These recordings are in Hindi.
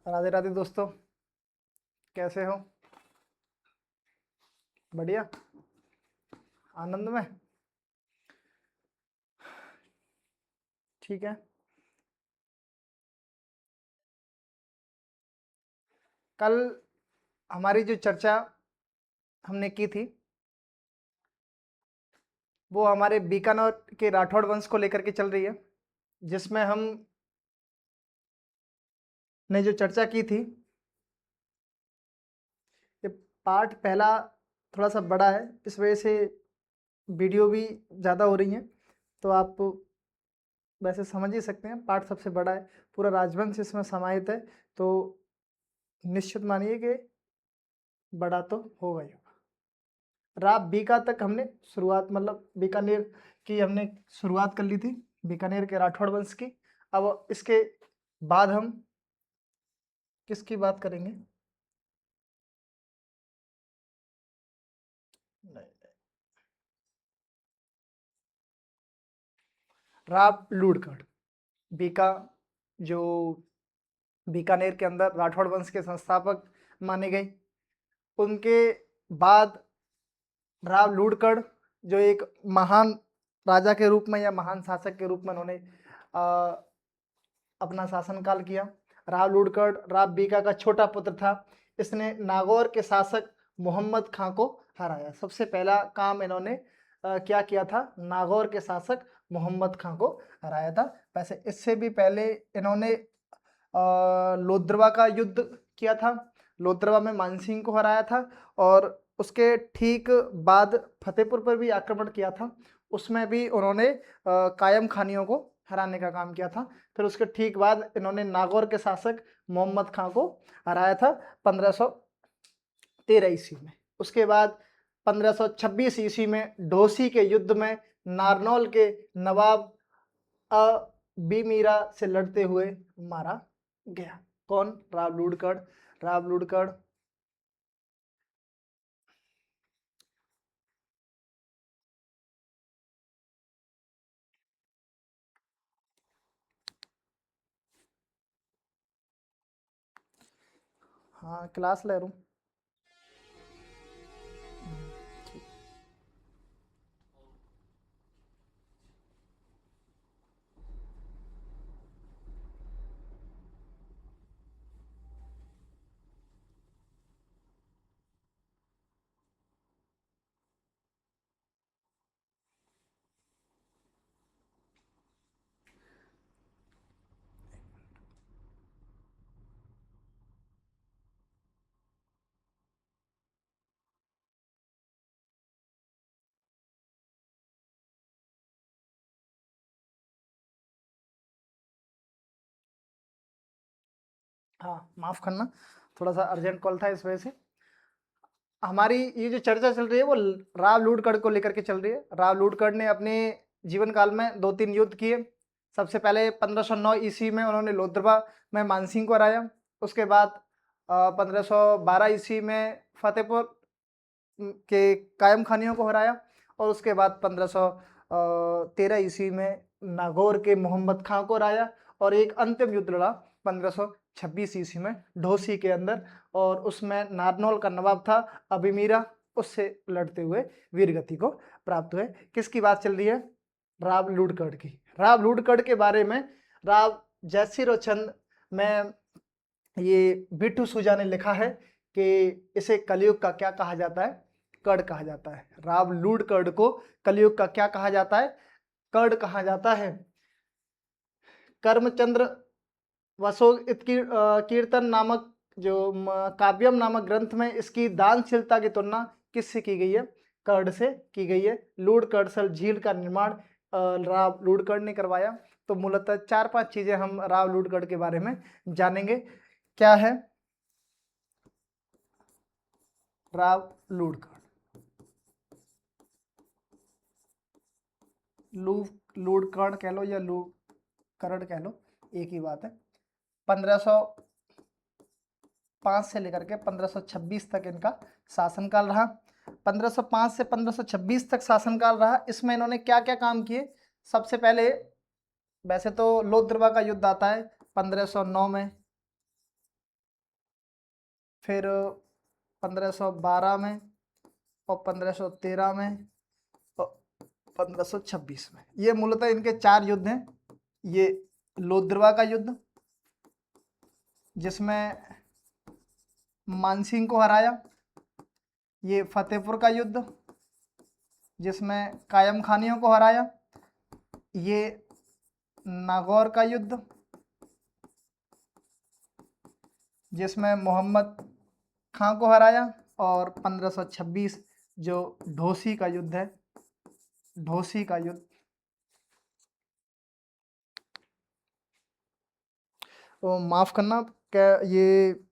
राधे राधे दोस्तों, कैसे हो? बढ़िया। आनंद में। ठीक है। कल हमारी जो चर्चा हमने की थी वो हमारे बीकानेर के राठौड़ वंश को लेकर के चल रही है, जिसमें हम ने जो चर्चा की थी, ये पार्ट पहला थोड़ा सा बड़ा है, इस वजह से वीडियो भी ज़्यादा हो रही हैं। तो आप वैसे समझ ही सकते हैं, पार्ट सबसे बड़ा है, पूरा राजवंश इसमें समाहित है, तो निश्चित मानिए कि बड़ा तो होगा ही होगा। राब बीका तक हमने शुरुआत, मतलब बीकानेर की हमने शुरुआत कर ली थी, बीकानेर के राठौड़ वंश की। अब इसके बाद हम किसकी बात करेंगे? नहीं, राब लूड़गढ़ बीका, जो बीकानेर के अंदर राठौड़ वंश के संस्थापक माने गए। उनके बाद राव लूड़गढ़, जो एक महान राजा के रूप में या महान शासक के रूप में उन्होंने अपना शासनकाल किया। राव लूड़गढ़ राव बीका का छोटा पुत्र था। इसने नागौर के शासक मोहम्मद खां को हराया। सबसे पहला काम इन्होंने क्या किया था? नागौर के शासक मोहम्मद खां को हराया था। वैसे इससे भी पहले इन्होंने लोद्रवा का युद्ध किया था, लोद्रवा में मानसिंह को हराया था, और उसके ठीक बाद फतेहपुर पर भी आक्रमण किया था, उसमें भी उन्होंने कायम खानियों को हराने का काम किया था। फिर उसके ठीक बाद इन्होंने नागौर के शासक मोहम्मद खां को हराया था 1513 ईस्वी में। उसके बाद 1526 ईस्वी में ढोसी के युद्ध में नारनौल के नवाब बिमीरा से लड़ते हुए मारा गया। कौन? राव लूड़गढ़। राव लूड़गढ़ हाँ, क्लास ले रहा हूँ। हाँ, माफ करना, थोड़ा सा अर्जेंट कॉल था, इस वजह से। हमारी ये जो चर्चा चल रही है वो राव लूड़गढ़ को लेकर के चल रही है। राव लूड़गढ़ ने अपने जीवन काल में 2-3 युद्ध किए। सबसे पहले 1509 ईस्वी में उन्होंने लोद्रवा में मानसिंह को हराया। उसके बाद 1512 ईस्वी में फतेहपुर के कायम खानियों को हराया, और उसके बाद 1513 ईस्वी में नागौर के मोहम्मद खां को हराया, और एक अंतिम युद्ध लड़ा 1526 ईस्वी में ढोसी के अंदर, और उसमें नारनौल का नवाब था अभिमीरा, उससे लड़ते हुए वीरगति को प्राप्त हुए। किसकी बात चल रही है? राव लूड़गढ़ की। राव लूड़गढ़ के बारे में राव जयसिरोचंद में ये बिट्टू सूजा ने लिखा है कि इसे कलयुग का क्या कहा जाता है? कर्ण कहा जाता है। राव लूड़गढ़ को कलयुग का क्या कहा जाता है? कर्ण कहा जाता है। कर्मचंद्र वसोगीत कीर्तन नामक जो काव्यम नामक ग्रंथ में इसकी दानशीलता की तुलना किससे की गई है? कर्ण से की गई है। लूड़गढ़ झील का निर्माण राव लूड़गढ़ ने करवाया। तो मूलतः 4-5 चीजें हम राव लूड़गढ़ के बारे में जानेंगे। क्या है राव लूड़गढ़? लूड़गढ़ कह लो या लूड़गढ़ कह लो, एक ही बात है। 1505 से लेकर के 1526 तक इनका शासनकाल रहा। 1505 से 1526 तक शासनकाल रहा। इसमें इन्होंने क्या क्या काम किए? सबसे पहले, वैसे तो लोद्रवा का युद्ध आता है 1509 में, फिर 1512 में, और 1513 में, और 1526 में। ये मूलतः इनके 4 युद्ध हैं। ये लोद्रवा का युद्ध, जिसमें मानसिंह को हराया। ये फतेहपुर का युद्ध, जिसमें कायम खानियों को हराया। ये नागौर का युद्ध, जिसमें मोहम्मद खां को हराया। और 1526 जो ढोसी का युद्ध है, ढोसी का युद्ध। तो माफ़ करना, क्या ये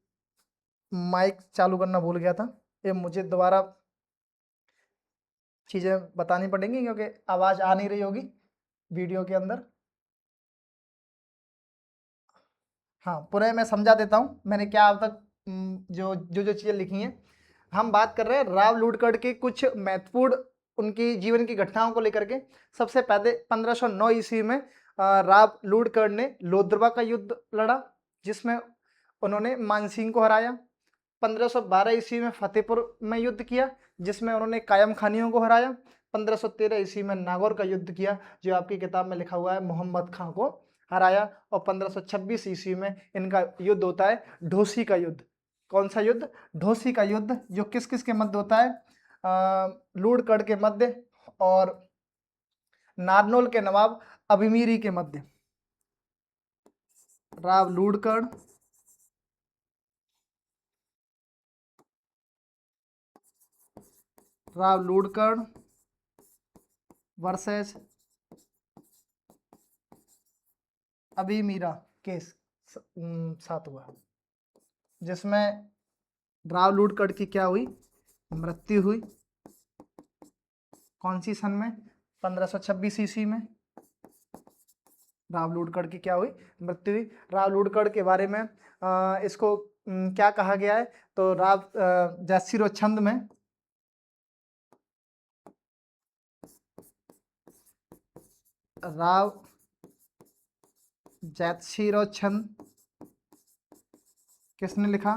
माइक चालू करना भूल गया था। ये मुझे दोबारा चीज़ें बतानी पड़ेंगी, क्योंकि आवाज़ आ नहीं रही होगी वीडियो के अंदर। हाँ, पुनः मैं समझा देता हूँ मैंने क्या अब तक जो जो जो चीज़ें लिखी हैं। हम बात कर रहे हैं राव लूटकड़ के कुछ महत्वपूर्ण उनकी जीवन की घटनाओं को लेकर के। सबसे पहले 1509 ईस्वी में राव लूटकड़ ने लोद्रवा का युद्ध लड़ा, जिसमें उन्होंने मानसिंह को हराया। 1512 ईस्वी में फतेहपुर में युद्ध किया, जिसमें उन्होंने कायम खानियों को हराया। 1513 ईस्वी में नागौर का युद्ध किया, जो आपकी किताब में लिखा हुआ है, मोहम्मद खां को हराया। और 1526 ईस्वी में इनका युद्ध होता है ढोसी का युद्ध। कौन सा युद्ध? ढोसी का युद्ध, जो किस किस के मध्य होता है? लूड़कड़ के मध्य और नारनौल के नवाब अभिमीरी के मध्य। राव लूड़कड़ वर्सेस अभिमीरा के साथ हुआ, जिसमें राव लूटकड़ की क्या हुई? मृत्यु हुई। कौन सी सन में? 1526 ईस्वी में राव लूटकड़ की क्या हुई? मृत्यु हुई। राव लूटकड़ के बारे में इसको क्या कहा गया है? तो राव जयसिरो छंद में राव जैतशिरो छंद किसने लिखा?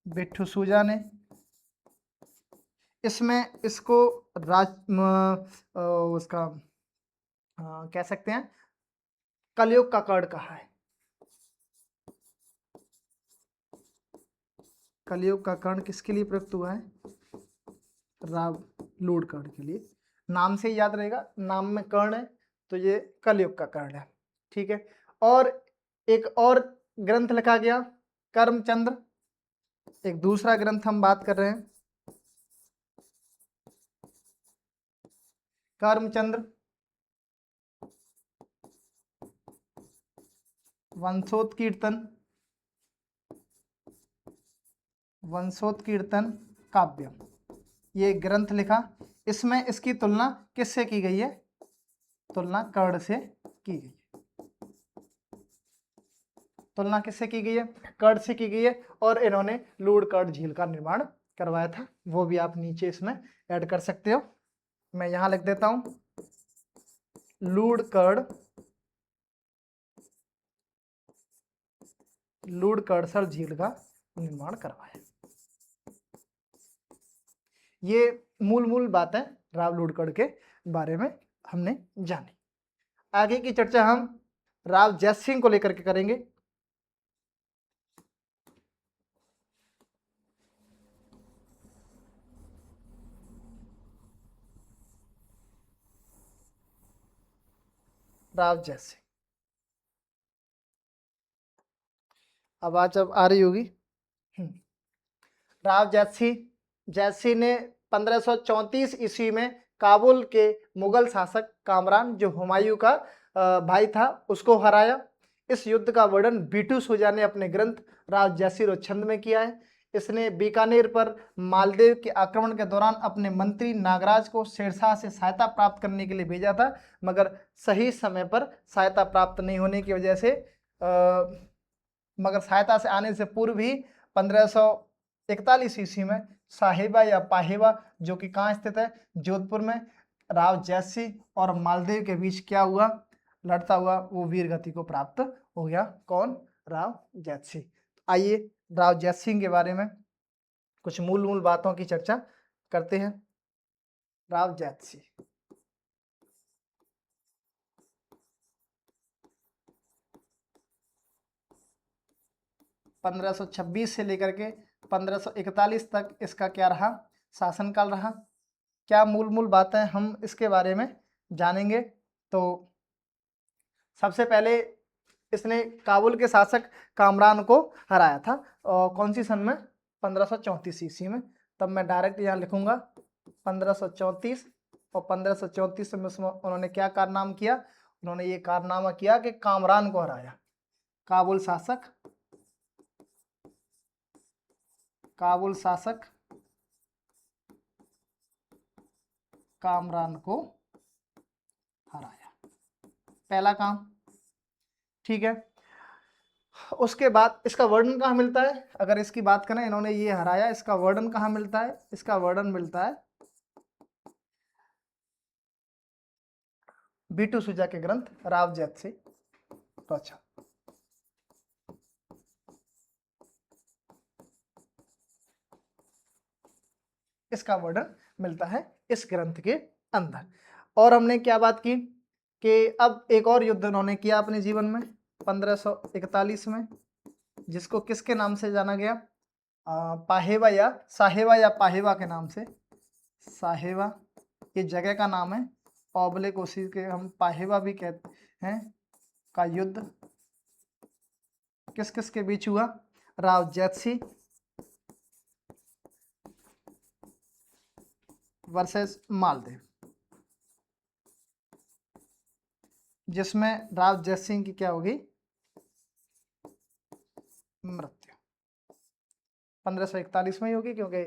बिट्ठू सूजा ने। इसमें इसको उसका कह सकते हैं कलयुग का कर्ण कहा है। कलयुग का कर्ण किसके लिए प्रयुक्त हुआ है? राव लूटकड़ के लिए। नाम से ही याद रहेगा, नाम में कर्ण है तो ये कलयुग का कर्ण है। ठीक है। और एक और ग्रंथ लिखा गया कर्मचंद्र। एक दूसरा ग्रंथ हम बात कर रहे हैं कर्मचंद्र वंशोत्कीर्तन काव्य। ये ग्रंथ लिखा। इसमें इसकी तुलना किससे की गई है? तुलना कर्ण से की गई है। तुलना किससे की गई है? कर्ण से की गई है। और इन्होंने लूड़कड़ झील का निर्माण करवाया था, वो भी आप नीचे इसमें ऐड कर सकते हो। मैं यहां लिख देता हूं लूड़कड़सर झील का निर्माण करवाया। ये मूल बातें राव लूटकड़ के बारे में हमने जानी। आगे की चर्चा हम राव जैत सिंह को लेकर के करेंगे। राव जैत सिंह, आवाज अब आ रही होगी। राव जैत सिंह ने 1534 ईस्वी में काबुल के मुगल शासक कामरान, जो हुमायूं का भाई था, उसको हराया। इस युद्ध का वर्णन बिट्ठू सूजा ने अपने ग्रंथ राव जयसिरो छंद में किया है। इसने बीकानेर पर मालदेव के आक्रमण के दौरान अपने मंत्री नागराज को शेरशाह से सहायता प्राप्त करने के लिए भेजा था, मगर सही समय पर सहायता प्राप्त नहीं होने की वजह से मगर सहायता से आने से पूर्व ही 1541 ईस्वी में साहिबा या पाहिबा, जो कि कहाँ स्थित है? जोधपुर में, राव जैत सिंह और मालदेव के बीच क्या हुआ? लड़ता हुआ वो वीर गति को प्राप्त हो गया। कौन? राव जैत सिंह। आइए राव जैत सिंह के बारे में कुछ मूल मूल बातों की चर्चा करते हैं। राव जैत सिंह 1526 से लेकर के 1541 तक इसका क्या रहा, शासनकाल रहा। क्या मूल मूल बातें हम इसके बारे में जानेंगे। तो सबसे पहले इसने काबुल के शासक कामरान को हराया था, और कौन सी सन में, 1534 ईस्वी में। तब मैं डायरेक्ट यहाँ लिखूंगा 1534, और 1534 में उन्होंने क्या कारनामा किया, उन्होंने ये कारनामा किया कि कामरान को हराया। काबुल शासक कामरान को हराया, पहला काम। ठीक है, उसके बाद इसका वर्णन कहाँ मिलता है, अगर इसकी बात करें, इन्होंने ये हराया, इसका वर्णन कहाँ मिलता है, इसका वर्णन मिलता है बीटू सुजा के ग्रंथ राव जैत सिंह। तो अच्छा, इसका वर्णन मिलता है इस ग्रंथ के अंदर। और हमने क्या बात की कि अब एक और युद्ध उन्होंने किया अपने जीवन में 1541 में, जिसको किसके नाम से जाना गया, पाहेवा या पाहेवा के नाम से। साहेवा ये जगह का नाम है, ओबले कोसी के हम पाहेवा भी कहते हैं, का युद्ध किस किस के बीच हुआ, राव जैत सिंह वर्सेस मालदेव, जिसमें राव जैत सिंह की क्या होगी, मृत्यु 1541 में ही होगी, क्योंकि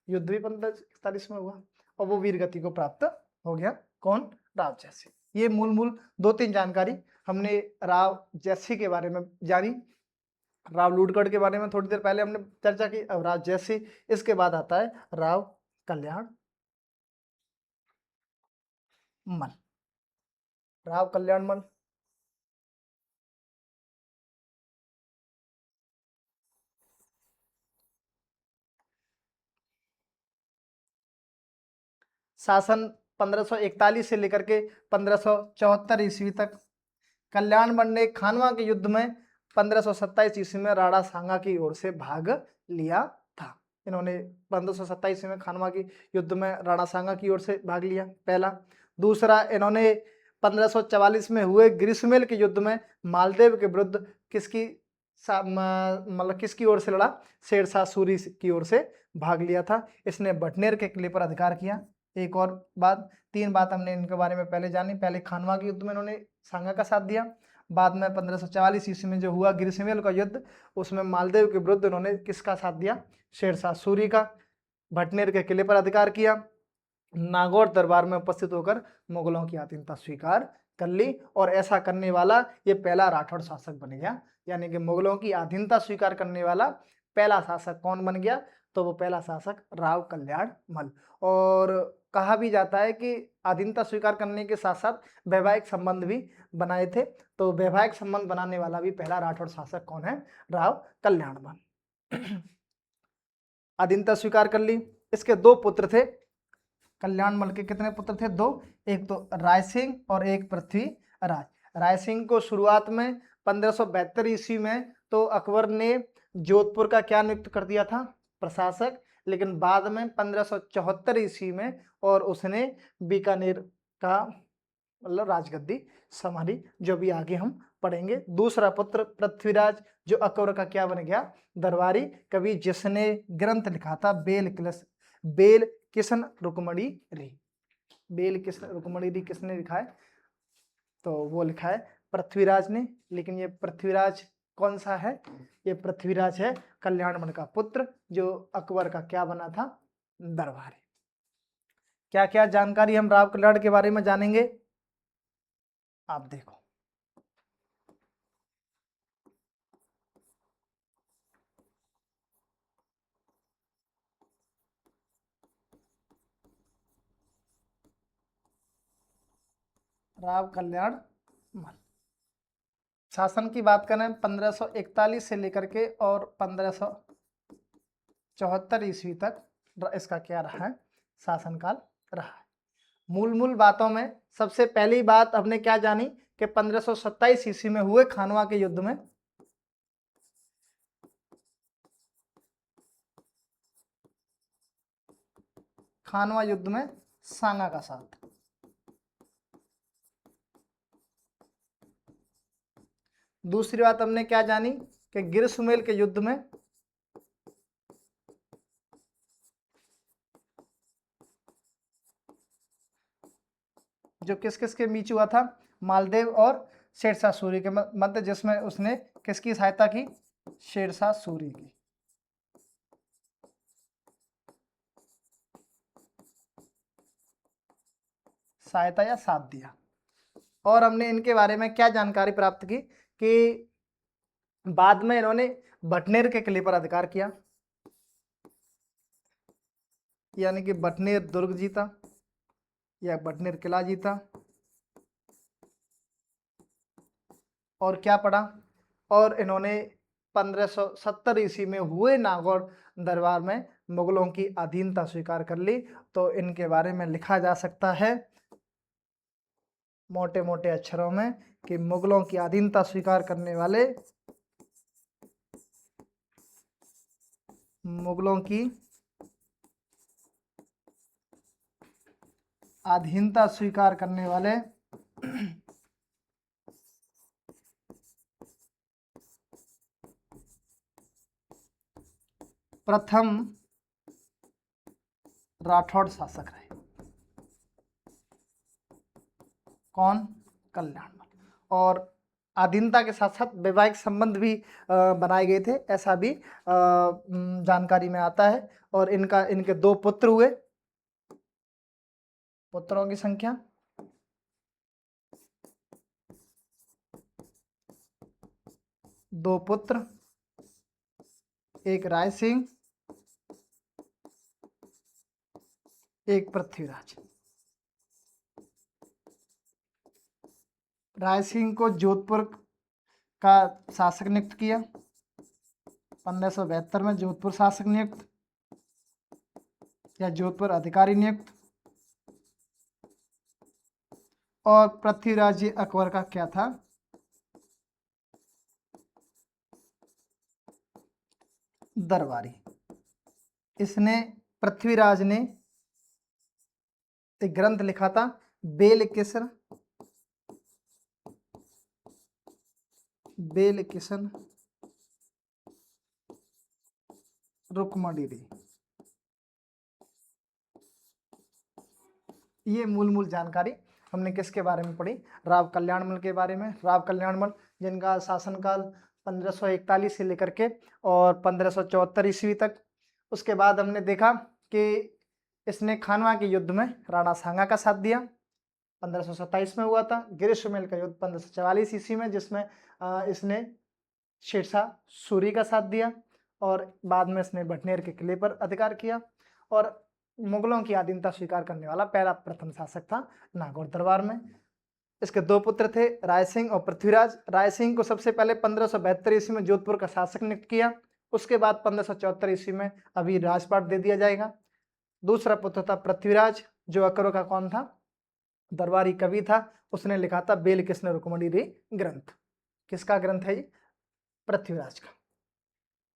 युद्ध भी 1541 में हुआ, और वो वीर गति को प्राप्त हो गया। कौन, राव जैत सिंह। ये मूल मूल 2-3 जानकारी हमने राव जैत सिंह के बारे में जानी। राव लूटगढ़ के बारे में थोड़ी देर पहले हमने चर्चा की। अब राव जैत सिंह, इसके बाद आता है राव कल्याण मल। राव कल्याण मल शासन 1541 से लेकर के 1574 ईस्वी तक। कल्याणमल ने खानवा के युद्ध में 1527 ईस्वी में राणा सांगा की ओर से भाग लिया था। इन्होंने 1527 में खानवा की युद्ध में राणा सांगा की ओर से भाग लिया, पहला। दूसरा, इन्होंने 1544 में हुए ग्रीष्मेल के युद्ध में मालदेव के विरुद्ध मतलब किसकी ओर से लड़ा, शेरशाह सूरी की ओर से भाग लिया था। इसने बटनेर के किले पर अधिकार किया। एक और बात, 3 बात हमने इनके बारे में पहले जानी। पहले खानवा के युद्ध में इन्होंने सांगा का साथ दिया। बाद में 1544 ईस्वी में जो हुआ ग्रीष्मेल का युद्ध, उसमें मालदेव के विरुद्ध इन्होंने किसका साथ दिया, शेरशाह सूरी का। भटनेर के किले पर अधिकार किया। नागौर दरबार में उपस्थित होकर मुगलों की अधीनता स्वीकार कर ली, और ऐसा करने वाला ये पहला राठौड़ शासक बन गया। यानी कि मुगलों की अधीनता स्वीकार करने वाला पहला शासक कौन बन गया, तो वो पहला शासक राव कल्याण मल। और कहा भी जाता है कि अधीनता स्वीकार करने के साथ साथ वैवाहिक संबंध भी बनाए थे। तो वैवाहिक संबंध बनाने वाला भी पहला राठौड़ शासक कौन है, राव कल्याण मल। अधीनता स्वीकार कर ली। इसके 2 पुत्र थे। कल्याणमल के कितने पुत्र थे, 2। एक तो राय सिंह और एक पृथ्वीराज। राय सिंह को शुरुआत में 1572 ईस्वी में तो अकबर ने जोधपुर का क्या नियुक्त कर दिया था, प्रशासक। लेकिन बाद में 1574 ईस्वी में और उसने बीकानेर का मतलब राजगद्दी संभाली, जो भी आगे हम पढ़ेंगे। दूसरा पुत्र पृथ्वीराज, जो अकबर का क्या बन गया, दरबारी कवि, जिसने ग्रंथ लिखा था बेल किशन रुक्मणी री। बेल किशन रुक्मणी री किसने लिखा है, तो वो लिखा है पृथ्वीराज ने। लेकिन ये पृथ्वीराज कौन सा है, ये पृथ्वीराज है कल्याणमल का पुत्र, जो अकबर का क्या बना था, दरबारी। क्या क्या जानकारी हम राव कल्याण के बारे में जानेंगे, आप देखो। राव कल्याण मल, शासन की बात करें 1541 से लेकर के और 1574 ईस्वी तक इसका क्या रहा है, शासनकाल रहा है। मूल बातों में सबसे पहली बात हमने क्या जानी कि 1527 ईस्वी में हुए खानवा के युद्ध में सांगा का साथ। दूसरी बात हमने क्या जानी कि गिर सुमेल के युद्ध में जो किस किस के बीच हुआ था, मालदेव और शेरशाह सूरी के मध्य, जिसमें उसने किसकी सहायता की, शेरशाह सूरी की। सहायता या साथ दिया। और हमने इनके बारे में क्या जानकारी प्राप्त की कि बाद में इन्होंने बटनेर के किले पर अधिकार किया, यानी कि बटनेर दुर्ग जीता या बटनेर किला जीता। और क्या पढ़ा, और इन्होंने 1570 ईस्वी में हुए नागौर दरबार में मुगलों की अधीनता स्वीकार कर ली। तो इनके बारे में लिखा जा सकता है मोटे मोटे अक्षरों में कि मुगलों की अधीनता स्वीकार करने वाले, मुगलों की अधीनता स्वीकार करने वाले प्रथम राठौड़ शासक रहे। कौन, कल्याणमल। और अधीनता के साथ साथ वैवाहिक संबंध भी बनाए गए थे, ऐसा भी जानकारी में आता है। और इनके 2 पुत्र हुए, पुत्रों की संख्या 2 पुत्र, एक राय सिंह, एक पृथ्वीराज। राय सिंह को जोधपुर का शासक नियुक्त किया, 1572 में जोधपुर शासक नियुक्त या जोधपुर अधिकारी नियुक्त। और पृथ्वीराज अकबर का क्या था, दरबारी। इसने, पृथ्वीराज ने एक ग्रंथ लिखा था बेल किशन रुक्मणी। ये मूल जानकारी हमने किसके बारे में पढ़ी, राव कल्याणमल के बारे में। राव कल्याणमल जिनका शासनकाल 1541 से लेकर के और 1574 ईस्वी तक। उसके बाद हमने देखा कि इसने खानवा के युद्ध में राणा सांगा का साथ दिया, 1527 में हुआ था। गिर सुमेल का युद्ध 1544 ईस्वी में, जिसमें इसने शेरशाह सूरी का साथ दिया। और बाद में इसने बटनेर के किले पर अधिकार किया और मुगलों की अधीनता स्वीकार करने वाला पहला प्रथम शासक था नागौर दरबार में। इसके 2 पुत्र थे, राय सिंह और पृथ्वीराज। राय सिंह को सबसे पहले 1572 ईस्वी में जोधपुर का शासक नियुक्त किया, उसके बाद 1574 ईस्वी में अभी राजपाट दे दिया जाएगा। दूसरा पुत्र था पृथ्वीराज, जो अकबर का कौन था, दरबारी कवि था। उसने लिखा था बेल किशन रुक्मणी ग्रंथ। किसका ग्रंथ है ये, पृथ्वीराज का।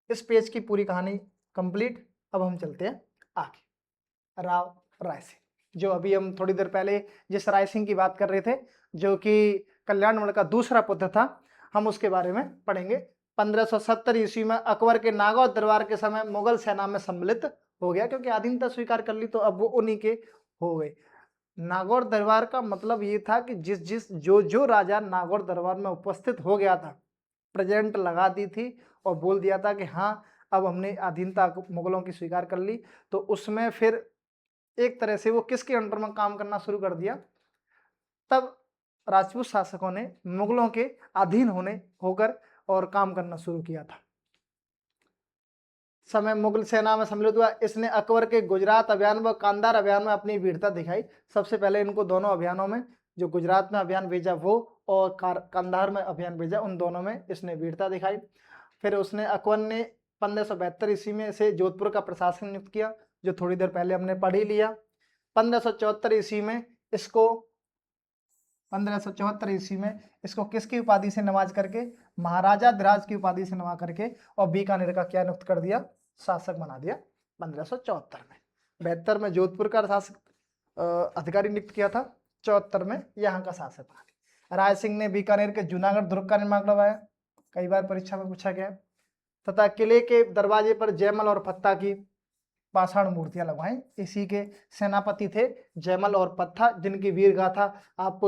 इस पेज की पूरी कहानी कंप्लीट। अब हम चलते हैं आगे, राव राय सिंह, जो अभी हम थोड़ी देर पहले जिस राय सिंह की बात कर रहे थे, जो कि कल्याणमल का दूसरा पुत्र था, हम उसके बारे में पढ़ेंगे। 1570 ईस्वी में अकबर के नागौर दरबार के समय मुगल सेना में सम्मिलित हो गया, क्योंकि अधीनता स्वीकार कर ली तो अब वो उन्हीं के हो गए। नागौर दरबार का मतलब ये था कि जो राजा नागौर दरबार में उपस्थित हो गया था, प्रेजेंट लगा दी थी और बोल दिया था कि हाँ अब हमने अधीनता मुगलों की स्वीकार कर ली, तो उसमें फिर एक तरह से वो किसके अंडर में काम करना शुरू कर दिया, तब राजपूत शासकों ने मुगलों के अधीन होकर और काम करना शुरू किया था। समय मुगल सेना में सम्मिलित हुआ। इसने अकबर के गुजरात अभियान व कांधार अभियान में अपनी वीरता दिखाई। सबसे पहले इनको दोनों अभियानों में, जो गुजरात में अभियान भेजा वो और कंधार में अभियान भेजा, उन दोनों में इसने वीरता दिखाई। फिर उसने अकबर ने 1572 ईस्वी में इसे जोधपुर का प्रशासन नियुक्त किया, जो थोड़ी देर पहले हमने पढ़ ही लिया। 1574 ईस्वी में इसको 1574 ईस्वी में इसको किसकी उपाधि से नवाज करके, महाराजा धिराज की उपाधि से नवाज करके और बीकानेर का क्या नियुक्त कर दिया, शासक बना दिया 1574 में। 72 में जोधपुर का शासक अधिकारी नियुक्त किया था, 74 में यहाँ का शासक बना दिया। राय सिंह ने बीकानेर के जूनागढ़ दुर्ग का निर्माण करवाया, कई बार परीक्षा में पूछा गया, तथा किले के दरवाजे पर जयमल और पत्ता की पाषाण मूर्तियां लगवाई। इसी के सेनापति थे जयमल और पत्ता, जिनकी वीर गाथा आप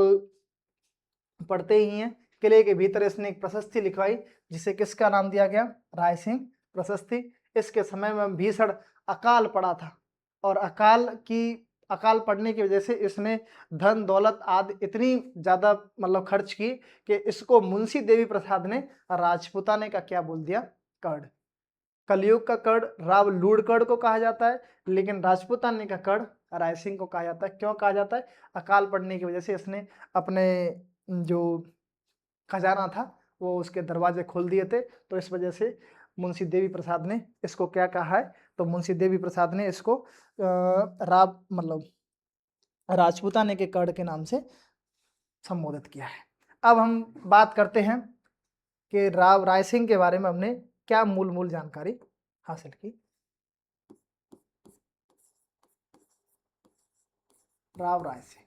पढ़ते ही हैं। किले के भीतर इसने एक प्रशस्ति लिखवाई, जिसे किसका नाम दिया गया, राय सिंह प्रशस्ति। इसके समय में भीषण अकाल पड़ा था, और अकाल पड़ने की वजह से इसने धन दौलत आदि इतनी ज्यादा मतलब खर्च की कि इसको मुंशी देवी प्रसाद ने राजपूताने का क्या बोल दिया, कर्ण। कलयुग का कर्ण राव लूढ़कर्ण को कहा जाता है, लेकिन राजपूताने का कर्ण राय सिंह को कहा जाता है। क्यों कहा जाता है, अकाल पड़ने की वजह से इसने अपने जो खजाना था वो उसके दरवाजे खोल दिए थे, तो इस वजह से मुंशी देवी प्रसाद ने इसको क्या कहा है, तो मुंशी देवी प्रसाद ने इसको राजपूताने के कर्ण के नाम से संबोधित किया है। अब हम बात करते हैं कि राव राय सिंह के बारे में हमने क्या मूल जानकारी हासिल की। राव राय सिंह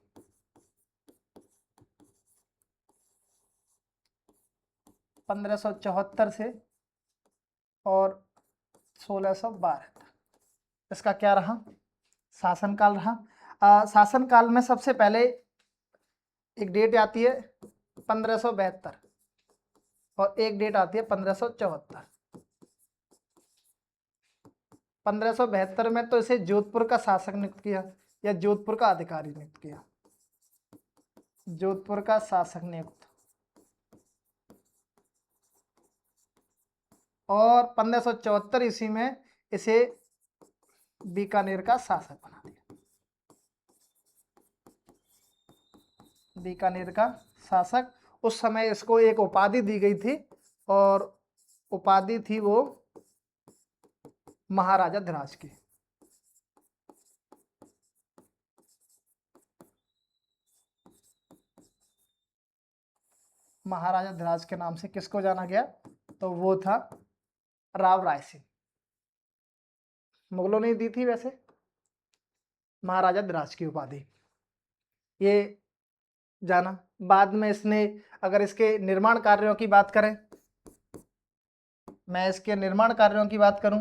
1574 से और 1612 तक इसका क्या रहा, शासनकाल रहा। शासनकाल में सबसे पहले एक डेट आती है 1572 और एक डेट आती है 1574। 1572 में तो इसे जोधपुर का शासक नियुक्त किया या जोधपुर का अधिकारी नियुक्त किया, जोधपुर का शासक नियुक्त, और 1574 ईस्वी में इसे बीकानेर का शासक बना दिया, बीकानेर का शासक। उस समय इसको एक उपाधि दी गई थी, और उपाधि थी वो महाराजा धिराज की। महाराजा धिराज के नाम से किसको जाना गया, तो वो था राव राय सिंह। मुगलों ने दी थी वैसे महाराजा धिराज की उपाधि, ये जाना। बाद में इसने, अगर इसके निर्माण कार्यों की बात करें, मैं इसके निर्माण कार्यों की बात करूं,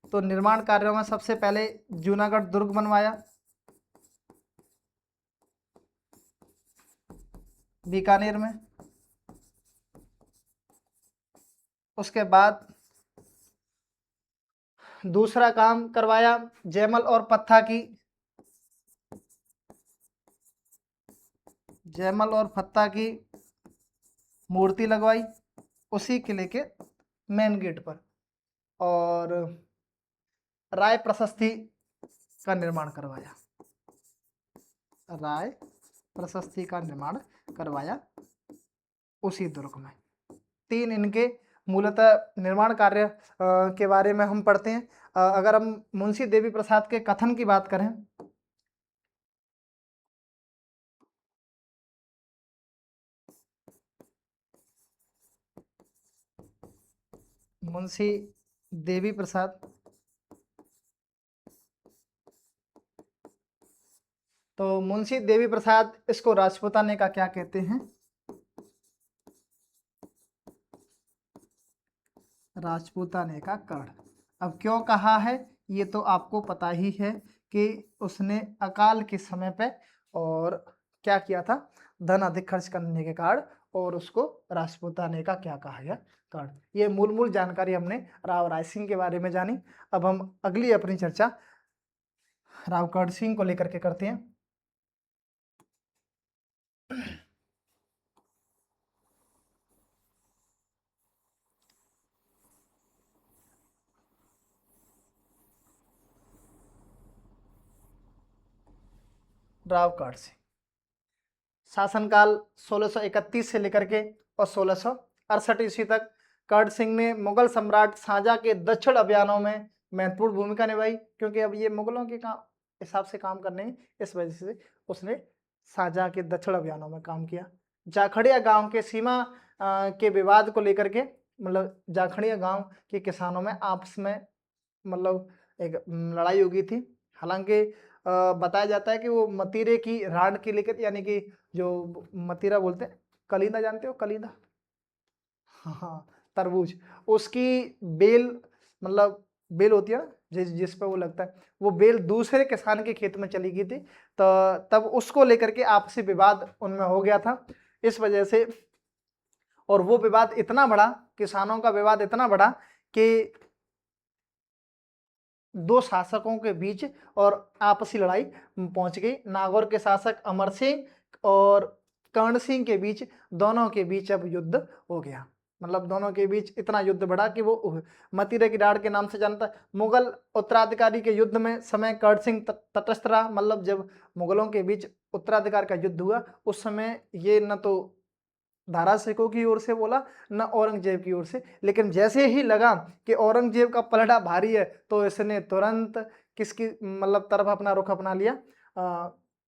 तो निर्माण कार्यों में सबसे पहले जूनागढ़ दुर्ग बनवाया, बीकानेर में। उसके बाद दूसरा काम करवाया जयमल और पत्था की, जयमल और पत्ता की मूर्ति लगवाई उसी किले के मेन गेट पर, और राय प्रशस्ति का निर्माण करवाया, राय प्रशस्ति का निर्माण करवाया उसी दुर्ग में। तीन इनके मूलतः निर्माण कार्य के बारे में हम पढ़ते हैं। अगर हम मुंशी देवी प्रसाद के कथन की बात करें, मुंशी देवी प्रसाद, तो मुंशी देवी प्रसाद इसको राजपूताने का क्या कहते हैं, राजपूताने का कर्ण। अब क्यों कहा है ये तो आपको पता ही है कि उसने अकाल के समय पे और क्या किया था, धन अधिक खर्च करने के कारण, और उसको राजपूताने का क्या कहा गया, कर्ण। ये मूल जानकारी हमने राव राय सिंह के बारे में जानी। अब हम अगली अपनी चर्चा राव कर्ण सिंह को लेकर के करते हैं। राव कर्ण सिंह। शासनकाल 1631 से लेकर के और 1668 ईस्वी तक कर्ण सिंह ने मुगल सम्राट शाहजहां के दक्षिण अभियानों में महत्वपूर्ण भूमिका निभाई, क्योंकि अब ये मुगलों के हिसाब से काम करने हैं, इस वजह से उसने शाहजहां के दक्षिण अभियानों में काम किया। जाखड़िया गांव के सीमा के विवाद को लेकर के, मतलब जाखड़िया गांव के किसानों में आपस में मतलब एक लड़ाई हो गई थी। हालांकि बताया जाता है कि वो मतीरे की राड के लेकर, यानी कि जो मतीरा बोलते हैं, कलिंदा जानते हो, कलिंदा, हाँ तरबूज, उसकी बेल, मतलब बेल होती है ना जिस पर वो लगता है, वो बेल दूसरे किसान के खेत में चली गई थी, तो तब उसको लेकर के आपसी विवाद उनमें हो गया था। इस वजह से, और वो विवाद इतना बड़ा, किसानों का विवाद इतना बड़ा कि दो शासकों के बीच और आपसी लड़ाई पहुंच गई। नागौर के शासक अमर सिंह और कर्ण सिंह के बीच, दोनों के बीच अब युद्ध हो गया। मतलब दोनों के बीच इतना युद्ध बढ़ा कि वो मतीरे की राड के नाम से जानता है। मुगल उत्तराधिकारी के युद्ध में समय कर्ण सिंह तटस्थ रहा। मतलब जब मुगलों के बीच उत्तराधिकार का युद्ध हुआ, उस समय ये न तो दारा शिकोह की ओर से बोला न औरंगजेब की ओर से, लेकिन जैसे ही लगा कि औरंगजेब का पलड़ा भारी है, तो इसने तुरंत किसकी मतलब तरफ अपना रुख अपना लिया,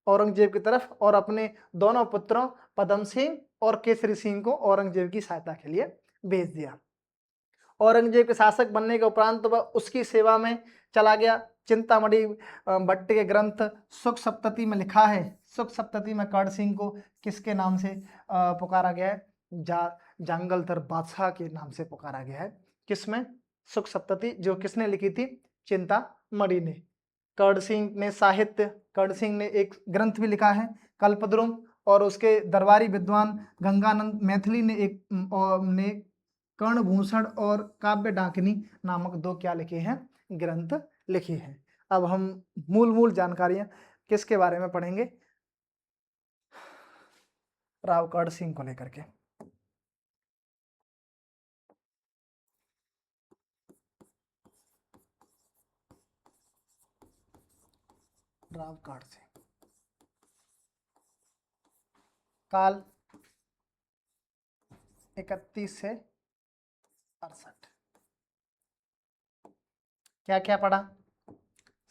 औरंगजेब की तरफ, और अपने दोनों पुत्रों पदम सिंह और केसरी सिंह को औरंगजेब की सहायता के लिए भेज दिया। औरंगजेब के शासक बनने के उपरांत वह उसकी सेवा में चला गया। चिंतामणि भट्ट के ग्रंथ सुख सप्तति में लिखा है, सुख सप्तति में कर्ण सिंह को किसके नाम से पुकारा गया है? जांगलधर बादशाह के नाम से पुकारा गया है। किसमें? सुख सप्तति, जो किसने लिखी थी? चिंतामणि ने। कर्ण सिंह ने साहित्य, कर्ण सिंह ने एक ग्रंथ भी लिखा है कल्पद्रुम, और उसके दरबारी विद्वान गंगानंद मैथिली ने एक ने कर्णभूषण और काव्य डाकिनी नामक दो क्या लिखे हैं? ग्रंथ लिखे हैं। अब हम मूल जानकारियां किसके बारे में पढ़ेंगे? राव कर्ण सिंह को लेकर के। राव कर्ण सिंह काल 31 से 68। क्या क्या पढ़ा?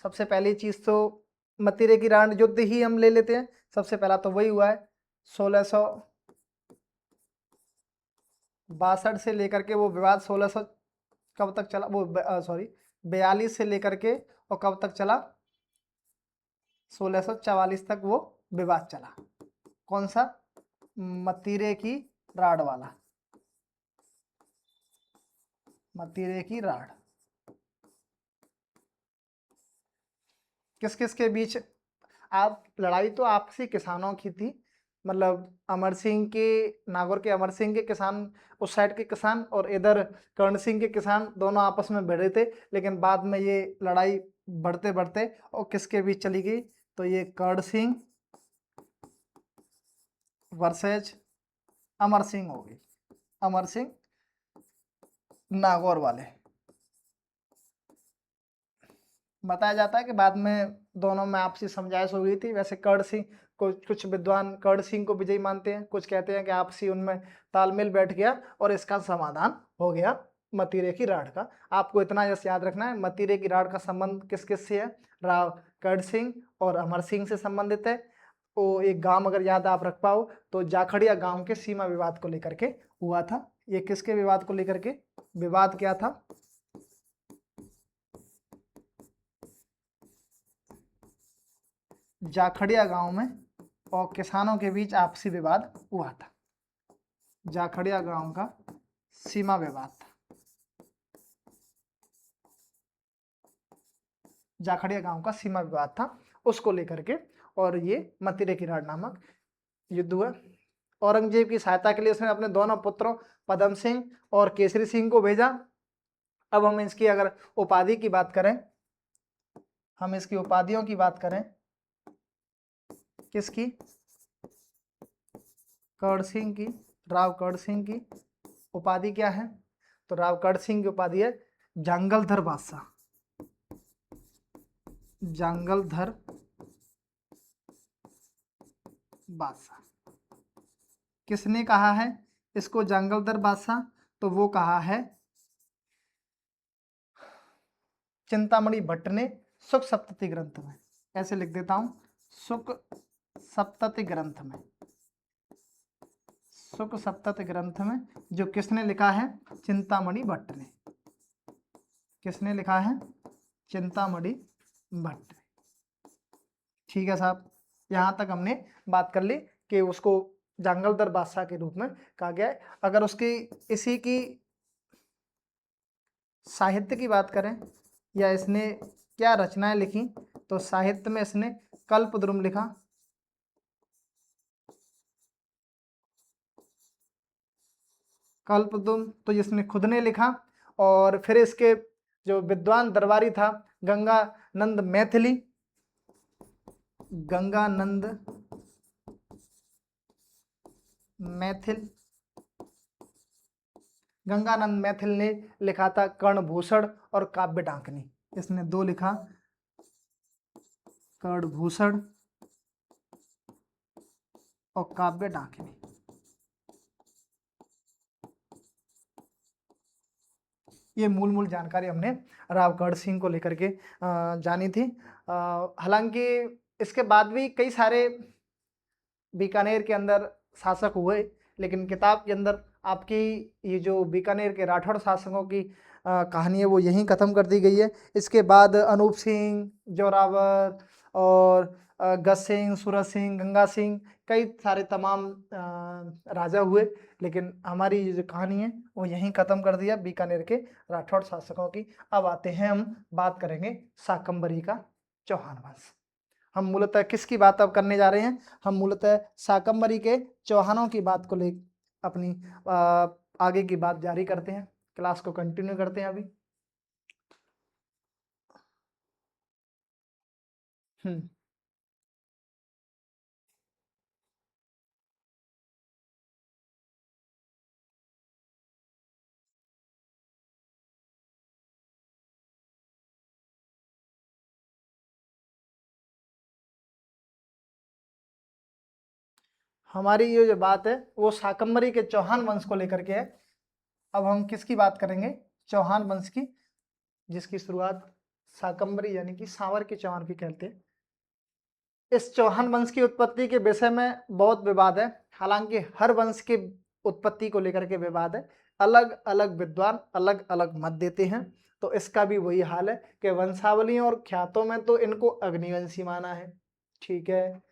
सबसे पहली चीज तो मतीरे की राड युद्ध ही हम ले लेते हैं। सबसे पहला तो वही हुआ है 1662 से लेकर के वो विवाद 1600 कब तक चला, वो 42 से लेकर के और कब तक चला? 1644 तक वो विवाद चला। कौन सा? मतीरे की राड वाला, मतीरे की राड। किस किस के बीच? आप लड़ाई तो आपसी किसानों की थी, मतलब अमर सिंह के, नागौर के अमर सिंह के किसान, उस साइड के किसान, और इधर कर्ण सिंह के किसान, दोनों आपस में भिड़े थे। लेकिन बाद में ये लड़ाई बढ़ते बढ़ते और किसके बीच चली गई? तो ये कर्ण सिंह वर्सेज अमर सिंह हो गई। अमर सिंह नागौर वाले। बताया जाता है कि बाद में दोनों में आपसी समझाइश हो गई थी। वैसे कर्ण सिंह को कुछ विद्वान कर्ण सिंह को विजयी मानते हैं, कुछ कहते हैं कि आपसी उनमें तालमेल बैठ गया और इसका समाधान हो गया मतीरे की राड का। आपको इतना जैसे याद रखना है, मतीरे की राड का संबंध किस किस से है? राव कर्ण सिंह और अमर सिंह से संबंधित है। वो एक गांव अगर याद आप रख पाओ तो जाखड़िया गांव के सीमा विवाद को लेकर के हुआ था। ये किसके विवाद को लेकर के? विवाद क्या था? जाखड़िया गांव में और किसानों के बीच आपसी विवाद हुआ था। जाखड़िया गांव का सीमा विवाद था। जाखड़िया गांव का सीमा विवाद था, उसको लेकर के और ये मतीरे की राड नामक युद्ध हुआ। औरंगजेब की सहायता के लिए उसने अपने दोनों पुत्रों पदम सिंह और केसरी सिंह को भेजा। अब हम इसकी अगर उपाधि की बात करें, हम इसकी उपाधियों की बात करें, किसकी? कर्ण सिंह की, राव कर्ण सिंह की उपाधि क्या है? तो राव कर्ण सिंह की उपाधि है जांगलधर बादशाह। जांगलधर बादशाह। किसने कहा है इसको जंगलदर बादशाह? तो वो कहा है चिंतामणि भट्ट ने सुख सप्तति ग्रंथ में। ऐसे लिख देता हूं, सुख सप्तति ग्रंथ में। सुख सप्तति ग्रंथ में जो किसने लिखा है? चिंतामणि भट्ट ने। किसने लिखा है? चिंतामणि भट्ट। ठीक है साहब, यहां तक हमने बात कर ली कि उसको जंगलदर बादशाह के रूप में कहा गया है। अगर उसकी इसी की साहित्य की बात करें या इसने क्या रचनाएं लिखी, तो साहित्य में इसने कल्पद्रुम लिखा। कल्पद्रुम तो जिसने खुद ने लिखा, और फिर इसके जो विद्वान दरबारी था गंगानंद मैथिली, गंगानंद मैथिल, गंगानंद मैथिल ने लिखा था कर्णभूषण और काव्य डाकनी। इसने दो लिखा, कर्णभूषण और काव्य डाकनी। ये मूल जानकारी हमने राव गढ़ सिंह को लेकर के जानी थी। हालांकि इसके बाद भी कई सारे बीकानेर के अंदर शासक हुए, लेकिन किताब के अंदर आपकी ये जो बीकानेर के राठौड़ शासकों की कहानी है वो यहीं ख़त्म कर दी गई है। इसके बाद अनूप सिंह, जोरावर और गज सिंह, सूरज सिंह, गंगा सिंह, कई सारे तमाम राजा हुए, लेकिन हमारी ये जो कहानी है वो यहीं ख़त्म कर दिया बीकानेर के राठौड़ शासकों की। अब आते हैं, हम बात करेंगे शाकंभरी का चौहान वंश। हम मूलतः किसकी बात अब करने जा रहे हैं? हम मूलतः शाकंभरी के चौहानों की बात को ले अपनी आगे की बात जारी करते हैं, क्लास को कंटिन्यू करते हैं अभी। हमारी ये जो बात है वो शाकंभरी के चौहान वंश को लेकर के है। अब हम किसकी बात करेंगे? चौहान वंश की, जिसकी शुरुआत शाकंभरी यानी कि सांवर के चौहान भी कहते हैं। इस चौहान वंश की उत्पत्ति के विषय में बहुत विवाद है। हालांकि हर वंश की उत्पत्ति को लेकर के विवाद है, अलग अलग विद्वान अलग अलग मत देते हैं। तो इसका भी वही हाल है कि वंशावलियों और ख्यातों में तो इनको अग्निवंशी माना है। ठीक है,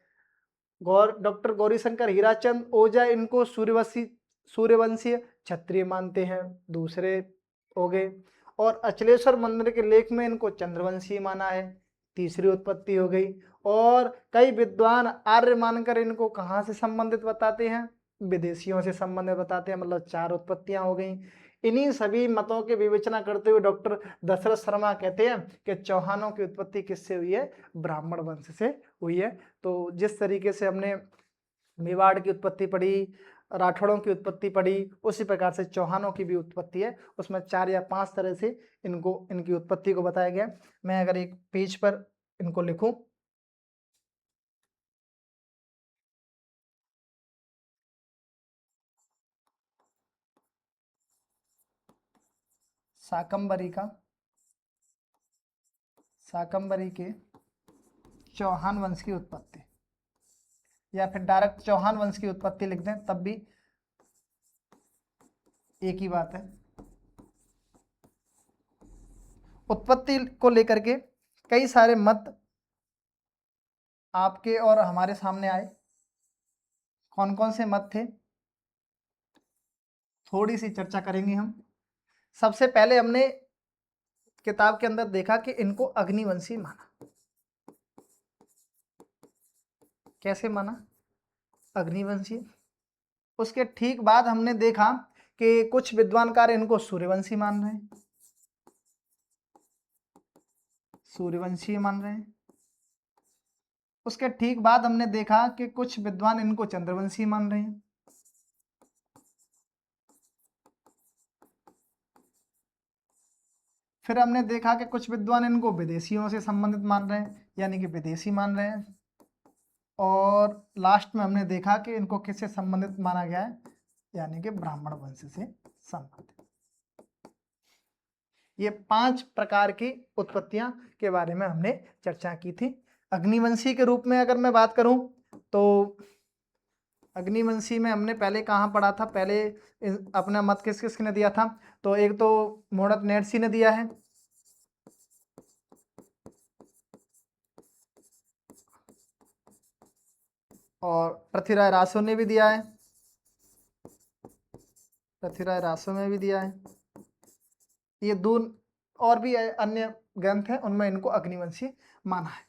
डॉक्टर गौरीशंकर हीराचंद ओझा इनको सूर्यवंशीय क्षत्रिय मानते हैं, दूसरे हो गए। और अचलेश्वर मंदिर के लेख में इनको चंद्रवंशी माना है, तीसरी उत्पत्ति हो गई। और कई विद्वान आर्य मानकर इनको कहाँ से संबंधित बताते हैं? विदेशियों से संबंधित बताते हैं, मतलब चार उत्पत्तियां हो गई। इन्हीं सभी मतों की विवेचना करते हुए डॉक्टर दशरथ शर्मा कहते हैं कि चौहानों की उत्पत्ति किससे हुई है? ब्राह्मण वंश से हुई है। तो जिस तरीके से हमने मेवाड़ की उत्पत्ति पढ़ी, राठौड़ों की उत्पत्ति पढ़ी, उसी प्रकार से चौहानों की भी उत्पत्ति है। उसमें 4 या 5 तरह से इनको इनकी उत्पत्ति को बताया गया। मैं अगर एक पेज पर इनको लिखूं, शाकंभरी के चौहान वंश की उत्पत्ति, या फिर डायरेक्ट चौहान वंश की उत्पत्ति लिख दें तब भी एक ही बात है। उत्पत्ति को लेकर के कई सारे मत आपके और हमारे सामने आए। कौन कौन से मत थे, थोड़ी सी चर्चा करेंगे हम। सबसे पहले हमने किताब के अंदर देखा कि इनको अग्निवंशी माना। कैसे माना? अग्निवंशी। उसके ठीक बाद हमने देखा कि कुछ विद्वानकार इनको सूर्यवंशी मान रहे हैं, सूर्यवंशी मान रहे हैं। उसके ठीक बाद हमने देखा कि कुछ विद्वान इनको चंद्रवंशी मान रहे हैं। फिर हमने देखा कि कुछ विद्वान इनको विदेशियों से संबंधित मान रहे हैं, यानी कि विदेशी मान रहे हैं। और लास्ट में हमने देखा कि इनको किससे संबंधित माना गया है, यानी कि ब्राह्मण वंश से संबंधित। ये 5 प्रकार की उत्पत्तियां के बारे में हमने चर्चा की थी। अग्निवंशी के रूप में अगर मैं बात करूं तो अग्निवंशी में हमने पहले कहाँ पढ़ा था, पहले अपना मत किस किस ने दिया था, तो एक तो मोड़त नेरसी ने दिया है, और पृथ्वीराज रासो ने भी दिया है, पृथ्वीराज रासो में भी दिया है। ये दो और भी अन्य ग्रंथ हैं, उनमें इनको अग्निवंशी माना है।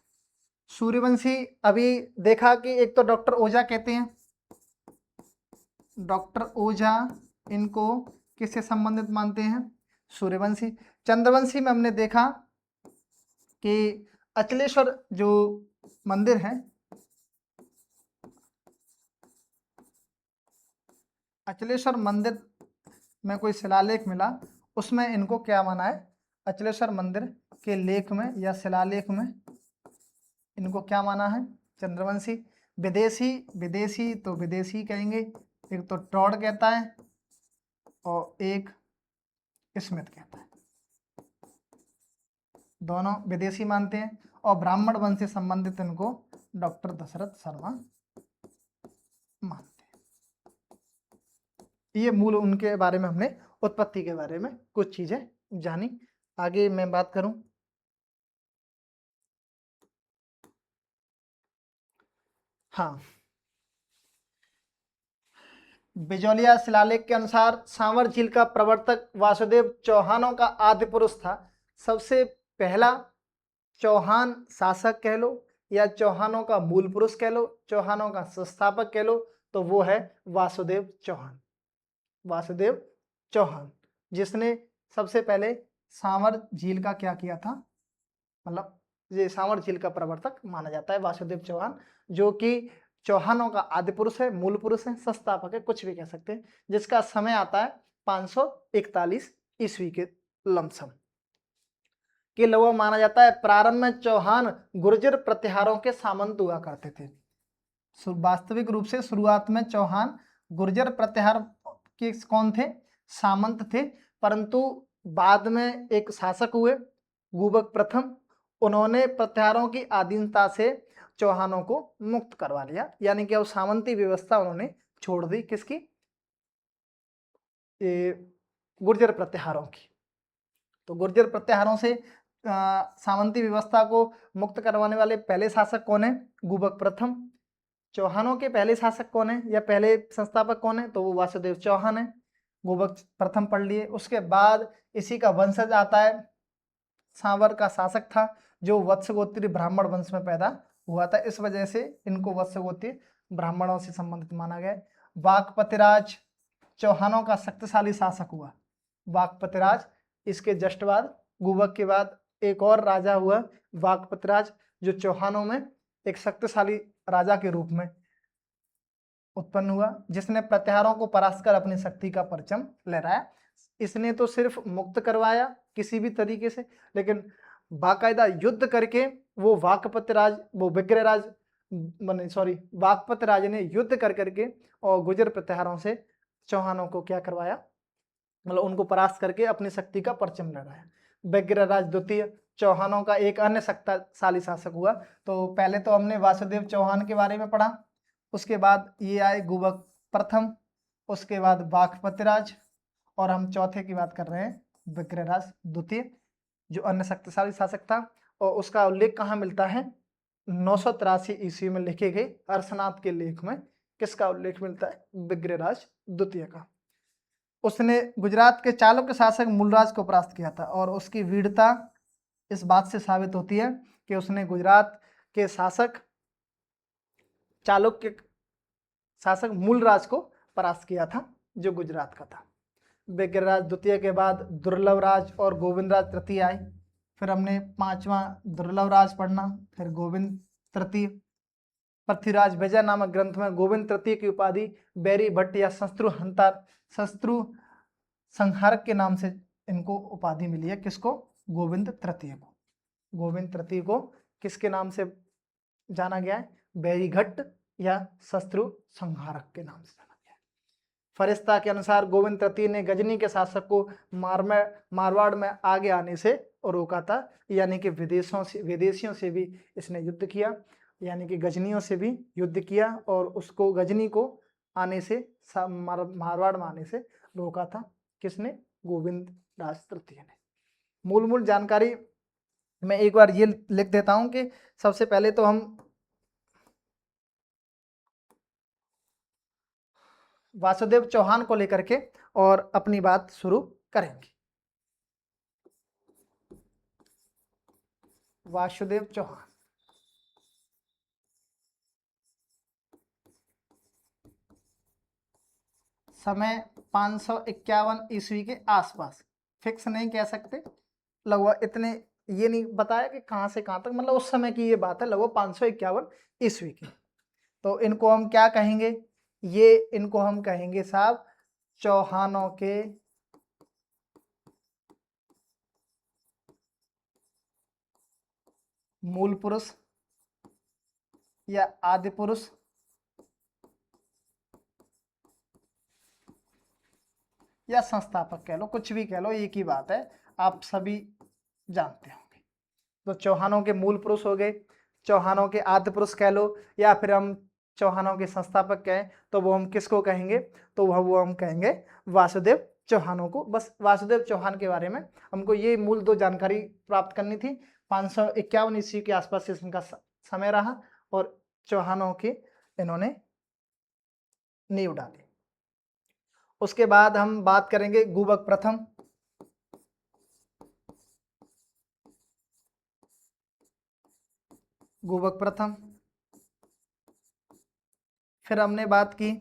सूर्यवंशी अभी देखा कि एक तो डॉक्टर ओझा कहते हैं, डॉक्टर ओझा इनको किससे संबंधित मानते हैं, सूर्यवंशी। चंद्रवंशी में हमने देखा कि अचलेश्वर जो मंदिर है, अचलेश्वर मंदिर में कोई शिलालेख मिला, उसमें इनको क्या माना है, अचलेश्वर मंदिर के लेख में या शिलालेख में इनको क्या माना है, चंद्रवंशी। विदेशी, विदेशी तो विदेशी कहेंगे, एक तो टॉड कहता है और एक स्मिथ कहता है, दोनों विदेशी मानते हैं। और ब्राह्मण वंश से संबंधित इनको डॉक्टर दशरथ शर्मा मानते हैं। ये मूल उनके बारे में हमने उत्पत्ति के बारे में कुछ चीजें जानी। आगे मैं बात करूं, हाँ, बिजौलिया शिलालेख के अनुसार सांवर झील का प्रवर्तक वासुदेव चौहानों का आदि पुरुष था। सबसे पहला चौहान शासक कह लो या चौहानों का मूल पुरुष कह लो, चौहानों का संस्थापक कह लो, तो वो है वासुदेव चौहान। वासुदेव चौहान जिसने सबसे पहले सांवर झील का क्या किया था, मतलब ये सांवर झील का प्रवर्तक माना जाता है वासुदेव चौहान, जो कि चौहानों का आदि पुरुष है, मूल पुरुष है, संस्थापक है, कुछ भी कह सकते हैं, जिसका समय आता है 541 ईस्वी के लमसम के लगभग माना जाता है। प्रारंभ में चौहान गुर्जर प्रतिहारों के सामंत हुआ करते थे। वास्तविक रूप से शुरुआत में चौहान गुर्जर प्रतिहार के कौन थे, सामंत थे, परंतु बाद में एक शासक हुए गुबक प्रथम, उन्होंने प्रतिहारों की अधीनता से चौहानों को मुक्त करवा लिया, यानी कि अब सामंती व्यवस्था उन्होंने छोड़ दी, किसकी, गुर्जर प्रतिहारों की। तो गुर्जर प्रतिहारों से सामंती व्यवस्था को मुक्त करवाने वाले पहले शासक कौन है, गुबक प्रथम। चौहानों के पहले शासक कौन है या पहले संस्थापक कौन है, तो वो वासुदेव चौहान है, गुबक प्रथम पढ़ लिए। उसके बाद इसी का वंशज आता है, सांवर का शासक था जो वत्सगोत्री ब्राह्मण वंश में पैदा हुआ था, इस वजह से इनको वत्सगोत्री ब्राह्मणों से संबंधित माना गया। वाकपतिराज चौहानों का शक्तिशाली शासक हुआ, वाकपतिराज। इसके जस्ट बाद गुबक के बाद एक और राजा हुआ वाकपतिराज, जो चौहानों में एक शक्तिशाली राजा के रूप में उत्पन्न हुआ, जिसने प्रतिहारों को परास्त कर अपनी शक्ति का परचम लहराया। इसने तो सिर्फ मुक्त करवाया किसी भी तरीके से, लेकिन बाकायदा युद्ध करके वो वाकपतिराज, वो विग्रहराज सॉरी वाकपतिराज ने युद्ध कर करके और गुर्जर प्रतिहारों से चौहानों को क्या करवाया, मतलब उनको परास्त करके अपनी शक्ति का परचम लहराया। विग्रहराज द्वितीय चौहानों का एक अन्य शक्तिशाली शासक हुआ। तो पहले तो हमने वासुदेव चौहान के बारे में पढ़ा, उसके बाद ये आए गुबक प्रथम, उसके बाद वाकपतिराज, और हम चौथे की बात कर रहे हैं विग्रहराज द्वितीय, जो अन्य शक्तिशाली शासक था। और उसका उल्लेख कहाँ मिलता है, 983 ईस्वी में लिखे गए अर्शनाथ के लेख में किसका उल्लेख मिलता है, विग्रहराज द्वितीय का। उसने गुजरात के चालुक्य शासक मूलराज को परास्त किया था, और उसकी वीरता इस बात से साबित होती है कि उसने गुजरात के शासक चालुक्य शासक मूलराज को परास्त किया था, जो गुजरात का था। विग्रहराज द्वितीय के बाद दुर्लभराज और गोविंदराज तृतीय आए, फिर हमने पांचवा दुर्लभराज पढ़ना, फिर गोविंद तृतीय। पृथ्वीराज विजय नामक ग्रंथ में गोविंद तृतीय की उपाधि बैरी भट्ट या शत्रु संहारक के नाम से इनको उपाधि मिली है। किसको, गोविंद तृतीय को। गोविंद तृतीय को किसके नाम से जाना गया है, बैरीघट्ट या शत्रु संहारक के नाम से जाना गया। फरिश्ता के अनुसार गोविंद तृतीय ने गजनी के शासक को मारवाड़ में आगे आने से रोका था, यानी कि विदेशियों से भी इसने युद्ध किया, यानी कि गजनियों से भी युद्ध किया और उसको गजनी को आने से मारवाड़ में आने से रोका था। किसने? गोविंद राज तृतीय ने। मूल जानकारी मैं एक बार ये लिख देता हूं कि सबसे पहले तो हम वासुदेव चौहान को लेकर के और अपनी बात शुरू करेंगे। वासुदेव चौहान समय 551 ईस्वी के आसपास, फिक्स नहीं कह सकते, लगभग इतने, ये नहीं बताया कि कहां से कहां तक, मतलब उस समय की ये बात है, लगभग 551 ईस्वी की। तो इनको हम क्या कहेंगे? ये इनको हम कहेंगे साहब चौहानों के मूल पुरुष या आदि पुरुष या संस्थापक कह लो, कुछ भी कह लो, एक ही बात है, आप सभी जानते होंगे। तो चौहानों के मूल पुरुष हो गए, चौहानों के आदि पुरुष कह लो, या फिर हम चौहानों के संस्थापक कहें तो वो हम किसको कहेंगे? तो वो हम कहेंगे वासुदेव चौहानों को। बस वासुदेव चौहान के बारे में हमको ये मूल दो जानकारी प्राप्त करनी थी। 551 ईस्वी के आसपास से इनका समय रहा और चौहानों की इन्होंने नींव डाली। उसके बाद हम बात करेंगे गुबक प्रथम। गुबक प्रथम, फिर हमने बात की,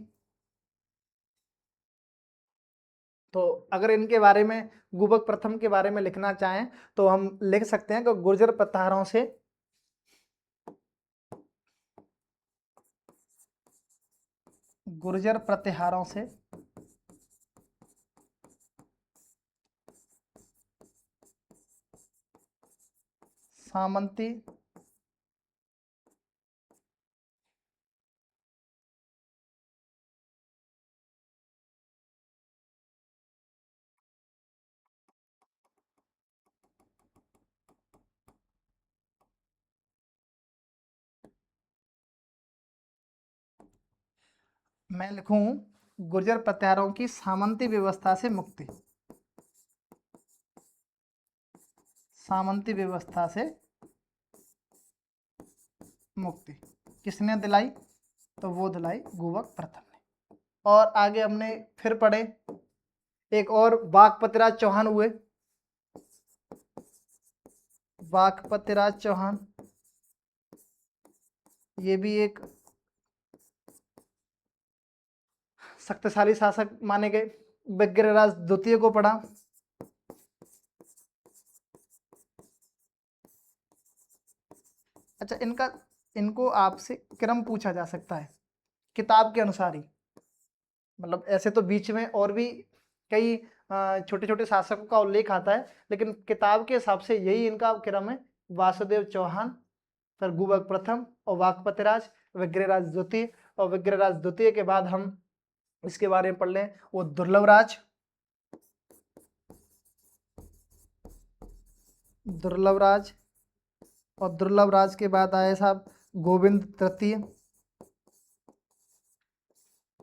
तो अगर इनके बारे में, गुबक प्रथम के बारे में लिखना चाहें तो हम लिख सकते हैं कि गुर्जर प्रताहारों से सामंती मैं लिखूं गुर्जर प्रत्याहारों की सामंती व्यवस्था से मुक्ति, सामंती व्यवस्था से मुक्ति किसने दिलाई? तो वो दिलाई गुबक प्रथम ने। और आगे हमने फिर पढ़े एक और वाकपतिराज चौहान हुए, वाकपतिराज चौहान, ये भी एक शक्तिशाली शासक माने गए। विग्रहराज द्वितीय को पढ़ा, अच्छा इनको आपसे क्रम पूछा जा सकता है किताब के अनुसार ही, मतलब ऐसे तो बीच में और भी कई छोटे छोटे शासकों का उल्लेख आता है, लेकिन किताब के हिसाब से यही इनका क्रम है। वासुदेव चौहान, फिर गुबक प्रथम और वाकपतिराज, विग्रहराज द्वितीय, और विग्रहराज द्वितीय के बाद हम इसके बारे में पढ़ लें वो दुर्लभराज, दुर्लभराज, और दुर्लभराज के बाद आए साहब गोविंद तृतीय,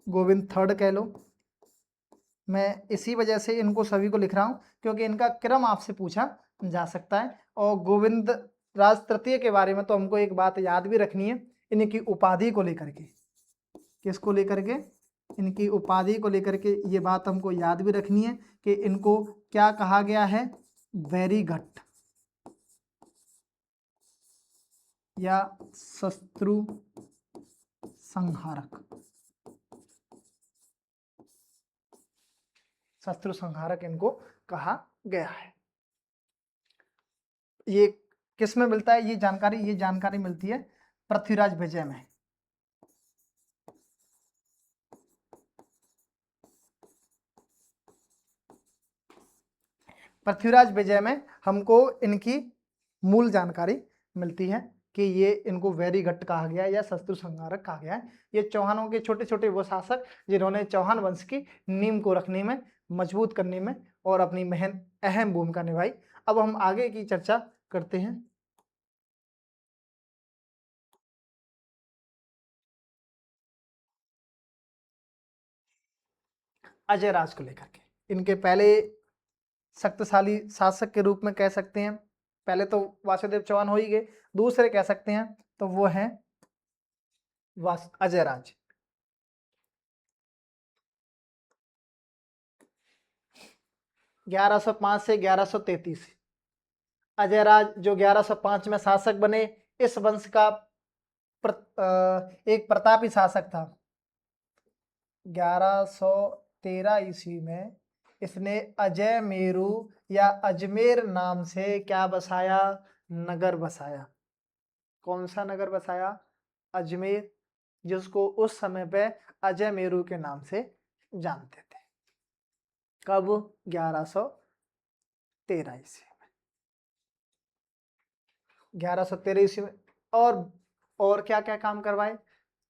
गोविंद थर्ड कह लो। मैं इसी वजह से इनको सभी को लिख रहा हूँ क्योंकि इनका क्रम आपसे पूछा जा सकता है। और गोविंद राज तृतीय के बारे में तो हमको एक बात याद भी रखनी है, इनकी उपाधि को लेकर के, किसको लेकर के? इनकी उपाधि को लेकर के ये बात हमको याद भी रखनी है कि इनको क्या कहा गया है? बैरीघट्ट या शत्रु संहारक, शत्रु संहारक इनको कहा गया है। ये किस में मिलता है ये जानकारी मिलती है पृथ्वीराज विजय में। पृथ्वीराज विजय में हमको इनकी मूल जानकारी मिलती है कि ये इनको वैरीगट्ट कहा गया है या शत्रु संहारक कहा गया है। ये चौहानों के छोटे छोटे वो शासक जिन्होंने चौहान वंश की नींव को रखने में, मजबूत करने में और अपनी अहम भूमिका निभाई। अब हम आगे की चर्चा करते हैं अजय राज को लेकर के। इनके पहले शक्तिशाली शासक के रूप में कह सकते हैं, पहले तो वासुदेव चौहान हो ही गए, दूसरे कह सकते हैं तो वो हैं अजय राज। ग्यारह सौ 5 से 1133 अजय राज जो 1105 में शासक बने। इस वंश का एक प्रतापी शासक था। 1113 ईस्वी में इसने अजय मेरू या अजमेर नाम से क्या बसाया? नगर बसाया। कौन सा नगर बसाया? अजमेर, जिसको उस समय पे अजय मेरू के नाम से जानते थे। कब? 1113 ईस्वी में। 1113 ईस्वी में और क्या क्या काम करवाए?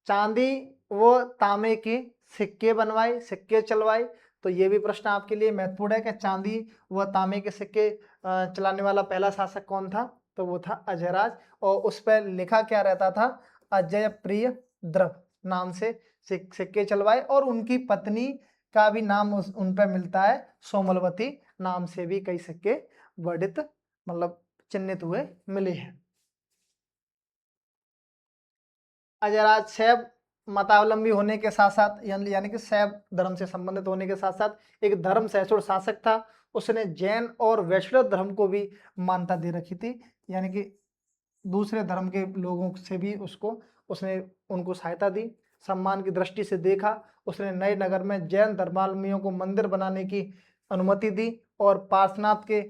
चांदी वो तांबे के सिक्के बनवाए, सिक्के चलवाए। तो ये भी प्रश्न आपके लिए महत्वपूर्ण है कि चांदी व तांबे के सिक्के चलाने वाला पहला शासक कौन था? तो वो था अजय राज। और उस पर लिखा क्या रहता था? अजय प्रिय द्रव नाम से सिक्के चलवाए। और उनकी पत्नी का भी नाम उन पर मिलता है, सोमलवती नाम से भी कई सिक्के वर्णित मतलब चिन्हित हुए मिले हैं। अजय राज शैव मतावलंबी होने के साथ साथ यानी कि शैव धर्म से संबंधित होने के साथ साथ एक धर्म सहिष्णु शासक था। उसने जैन और वैष्णव धर्म को भी मान्यता दे रखी थी, यानी कि दूसरे धर्म के लोगों से भी उसने उनको सहायता दी, सम्मान की दृष्टि से देखा। उसने नए नगर में जैन धर्मावलंबियों को मंदिर बनाने की अनुमति दी और पार्श्वनाथ के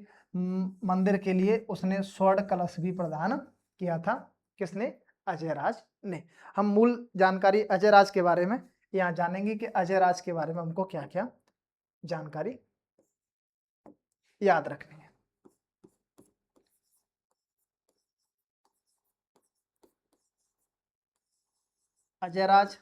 मंदिर के लिए उसने स्वर्ण कलश भी प्रदान किया था। किसने? अजय राज ने। हम मूल जानकारी अजय राज के बारे में यहाँ जानेंगे कि अजय राज के बारे में हमको क्या क्या जानकारी याद रखनी है। अजय राज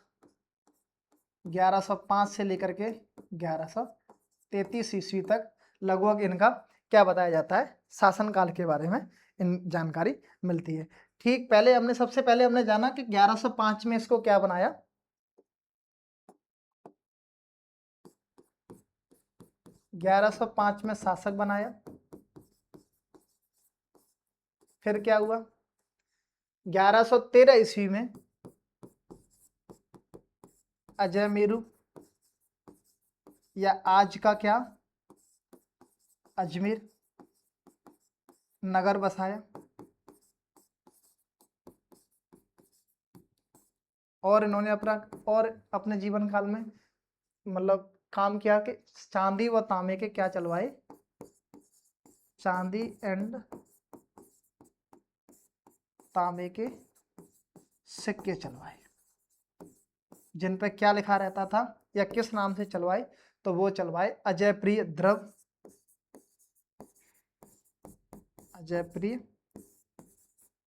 1105 से लेकर के 1133 ईस्वी तक लगभग इनका क्या बताया जाता है? शासनकाल के बारे में इन जानकारी मिलती है। ठीक, पहले सबसे पहले हमने जाना कि 1105 में इसको क्या बनाया? 1105 में शासक बनाया। फिर क्या हुआ? 1113 ईस्वी में अजय मेरू या आज का क्या अजमेर नगर बसाया। और इन्होंने अपने जीवन काल में मतलब काम किया कि चांदी व तांबे के क्या चलवाए? चांदी एंड तांबे के सिक्के चलवाए, जिन पे क्या लिखा रहता था या किस नाम से चलवाए? तो वो चलवाए अजय प्रिय द्रव, अजय प्रिय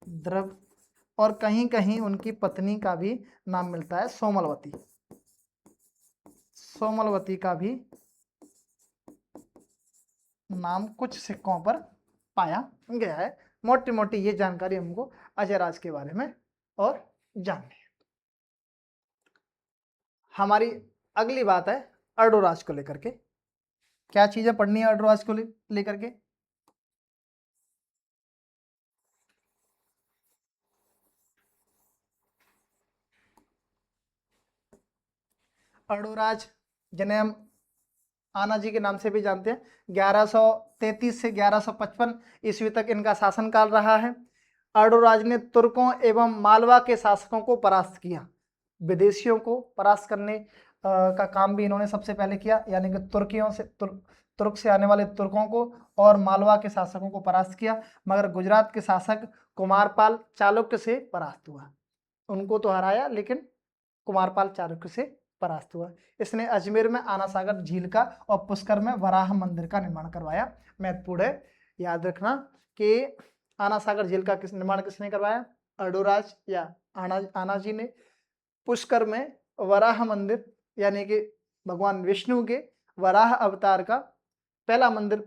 द्रव। और कहीं कहीं उनकी पत्नी का भी नाम मिलता है, सोमलवती। सोमलवती का भी नाम कुछ सिक्कों पर पाया गया है। मोटी मोटी ये जानकारी हमको अजय राज के बारे में और जाननी है। हमारी अगली बात है अर्धोराज को लेकर के। क्या चीजें पढ़नी है अर्धोराज को लेकर के? अर्धोराज जिन्हें हम आना जी के नाम से भी जानते हैं, 1133 से 1155 ईस्वी तक इनका शासनकाल रहा है। अर्धोराज ने तुर्कों एवं मालवा के शासकों को परास्त किया। विदेशियों को परास्त करने का काम भी इन्होंने सबसे पहले किया, यानी कि तुर्क से आने वाले तुर्कों को और मालवा के शासकों को परास्त किया। मगर गुजरात के शासक कुमारपाल चालुक्य से परास्त हुआ। उनको तो हराया, लेकिन कुमारपाल चालुक्य से परास्त हुआ। इसने अजमेर में आना सागर झील का और पुष्कर में वराह मंदिर का निर्माण करवाया। महत्वपूर्ण है, याद रखना कि आना सागर झील का निर्माण किसने करवाया? अडोराज या आनाजी ने पुष्कर में वराह मंदिर यानी कि भगवान विष्णु के वराह अवतार का पहला मंदिर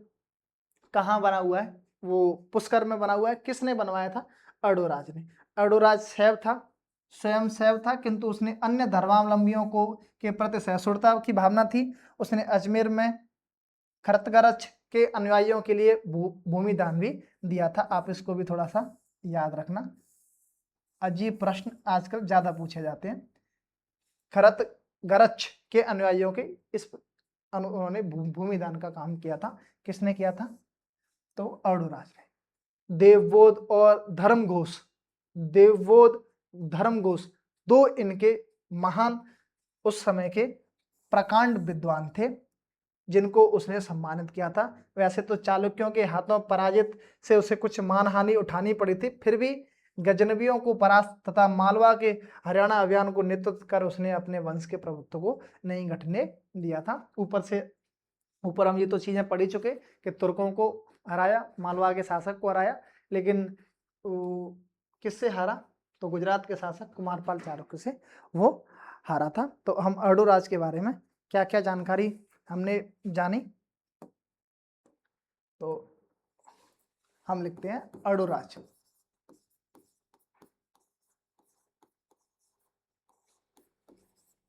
कहाँ बना हुआ है? वो पुष्कर में बना हुआ है। किसने बनवाया था? अडोराज ने। अडोराज शैव था, स्वयं शैव था, किंतु उसने अन्य धर्मावलंबियों को के प्रति सहिष्णुता की भावना थी। उसने अजमेर में खरतगरच के अनुयायियों के लिए भूमि दान भी दिया था। आप इसको भी थोड़ा सा याद रखना, अजीब प्रश्न आजकल ज्यादा पूछे जाते हैं। खरतगरच के अनुयायियों के उन्होंने भूमि दान का काम किया था। किसने किया था? तो अडोराज ने। देवबोध और धर्मघोष, देवबोध धर्मघोष दो इनके महान उस समय के प्रकांड विद्वान थे जिनको उसने सम्मानित किया था। वैसे तो चालुक्यों के हाथों पराजित से उसे कुछ मानहानि उठानी पड़ी थी, फिर भी गजनवियों को परास्त तथा मालवा के हरियाणा अभियान को नेतृत्व कर उसने अपने वंश के प्रभुत्व को नहीं घटने दिया था। ऊपर हम ये तो चीजें पढ़ ही चुके कि तुर्कों को हराया, मालवा के शासक को हराया, लेकिन किससे हारा? तो गुजरात के शासक कुमारपाल चालुक्य से वो हारा था। तो हम अडोराज के बारे में क्या क्या जानकारी हमने जानी, तो हम लिखते हैं अडोराज।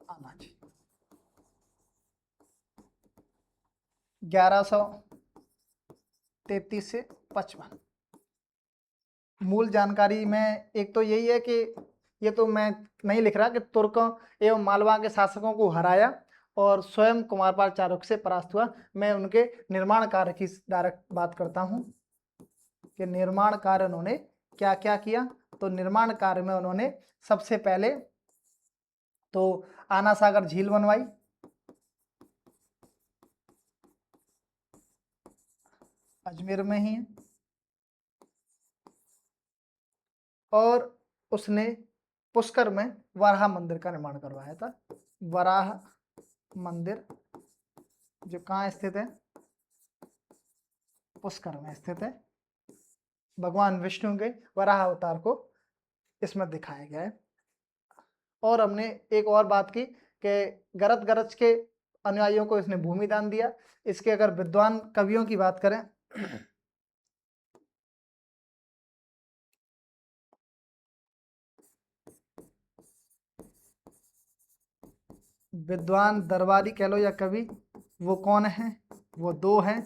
आनाजी 1133 से 55। मूल जानकारी में एक तो यही है कि ये तो मैं नहीं लिख रहा कि तुर्कों एवं मालवा के शासकों को हराया और स्वयं कुमारपाल चालुक्य से परास्त हुआ। मैं उनके निर्माण कार्य की डायरेक्ट बात करता हूं कि निर्माण कार्य उन्होंने क्या क्या किया। तो निर्माण कार्य में उन्होंने सबसे पहले तो आना सागर झील बनवाई, अजमेर में ही है, और उसने पुष्कर में वराह मंदिर का निर्माण करवाया था। वराह मंदिर जो कहाँ स्थित है? पुष्कर में स्थित है। भगवान विष्णु के वराह अवतार को इसमें दिखाया गया है। और हमने एक और बात की कि खरतगरच के अनुयायियों को इसने भूमि दान दिया। इसके अगर विद्वान कवियों की बात करें विद्वान दरबारी कह लो या कवि, वो कौन है? वो दो हैं।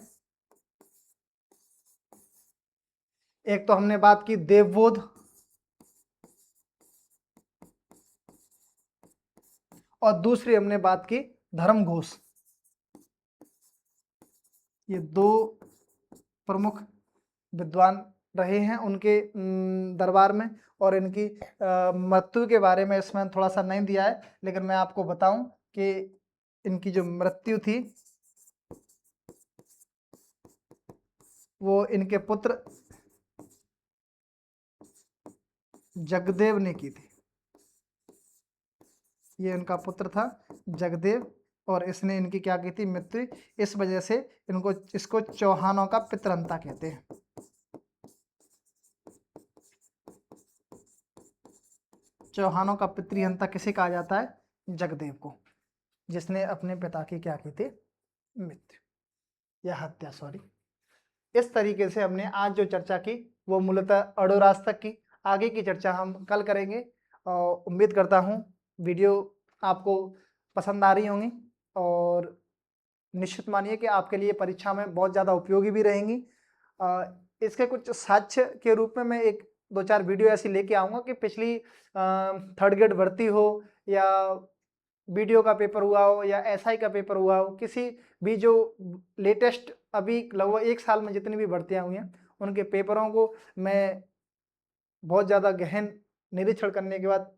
एक तो हमने बात की देवबोध, और दूसरी हमने बात की धर्मघोष। ये दो प्रमुख विद्वान रहे हैं उनके दरबार में। और इनकी मृत्यु के बारे में इसमें थोड़ा सा नहीं दिया है, लेकिन मैं आपको बताऊं कि इनकी जो मृत्यु थी वो इनके पुत्र जगदेव ने की थी। ये इनका पुत्र था जगदेव, और इसने इनकी क्या की थी? मृत्यु। इस वजह से इसको चौहानों का पितरंता कहते हैं। चौहानों का पितृहंता किसे कहा जाता है? जगदेव को, जिसने अपने पिता की क्या की थी? मृत्यु या हत्या, सॉरी। इस तरीके से हमने आज जो चर्चा की वो मूलतः अडोराज तक की। आगे की चर्चा हम कल करेंगे और उम्मीद करता हूँ वीडियो आपको पसंद आ रही होंगी और निश्चित मानिए कि आपके लिए परीक्षा में बहुत ज़्यादा उपयोगी भी रहेंगी। इसके कुछ साक्ष्य के रूप में मैं एक दो चार वीडियो ऐसी लेके आऊँगा कि पिछली थर्ड ग्रेड भर्ती हो या वीडियो का पेपर हुआ हो या एसआई का पेपर हुआ हो, किसी भी जो लेटेस्ट अभी लगभग एक साल में जितनी भी भर्तियां हुई हैं उनके पेपरों को मैं बहुत ज़्यादा गहन निरीक्षण करने के बाद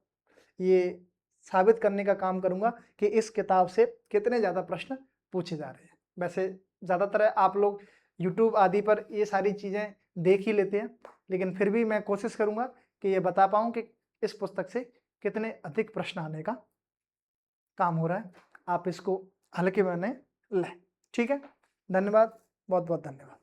ये साबित करने का काम करूंगा कि इस किताब से कितने ज़्यादा प्रश्न पूछे जा रहे हैं। वैसे ज़्यादातर आप लोग यूट्यूब आदि पर ये सारी चीज़ें देख ही लेते हैं, लेकिन फिर भी मैं कोशिश करूंगा कि ये बता पाऊँ कि इस पुस्तक से कितने अधिक प्रश्न आने का काम हो रहा है। आप इसको हल्के में लें। ठीक है, धन्यवाद, बहुत बहुत धन्यवाद।